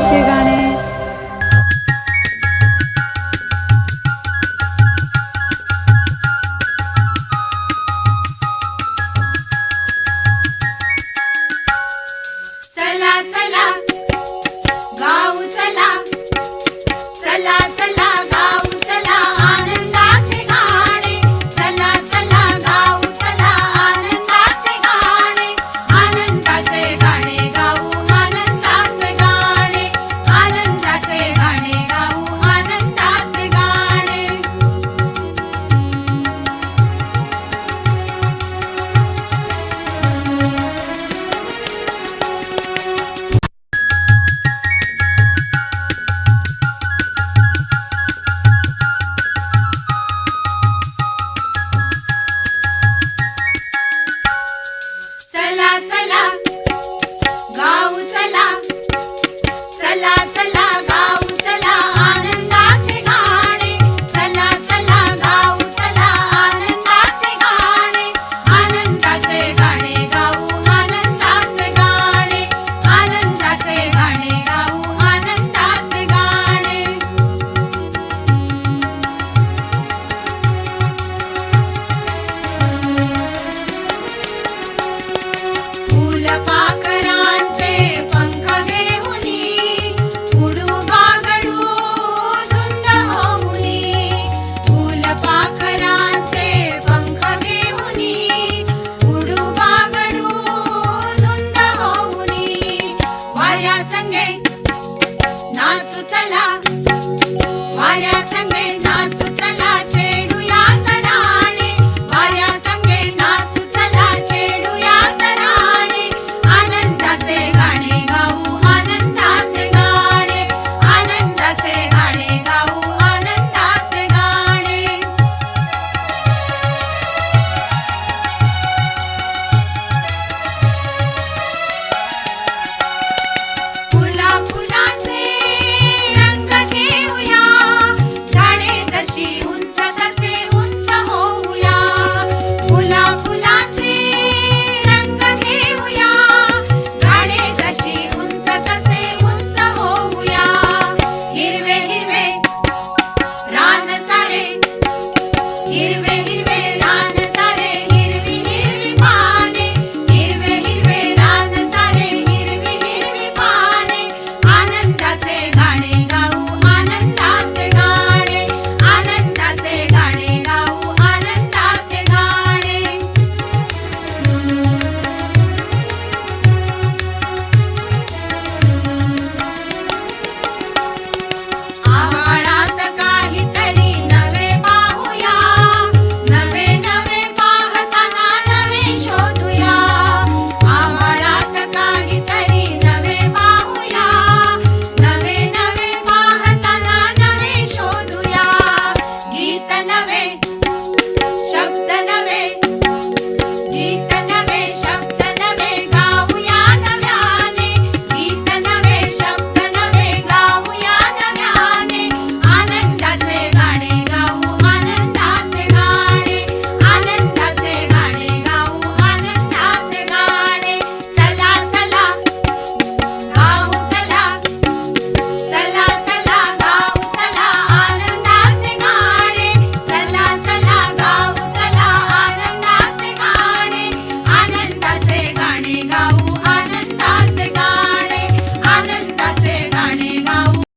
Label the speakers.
Speaker 1: आनंदाचे गाणे।
Speaker 2: चला चला गाऊ चला, चला चला गाऊ चला आनंदाचे गाणे। चला चला गाऊ चला आनंदाचे गाणे, आनंदाचे गाणे गाऊ, आनंदाचे गाणे, आनंदाचे गाणे गाऊ, आनंदाचे गाणे। चला चला गाऊ चला, चला चला गाऊ चला आनंदाचे गाणे। चला चला गाऊ चला आनंदाचे गाणे, आनंदाचे गाणे गाऊ, आनंदाचे गाणे, आनंदाचे गाणे गाऊ, आनंदाचे गाणे। फुलपाखरांचे पंख घेऊनी, उडू बागडू धुंद होऊनी। फुलपाखरांचे पंख घेऊनी, उडू बागडू धुंद होऊनी। वाऱ्या संगे नाचू चला, वाऱ्या संगे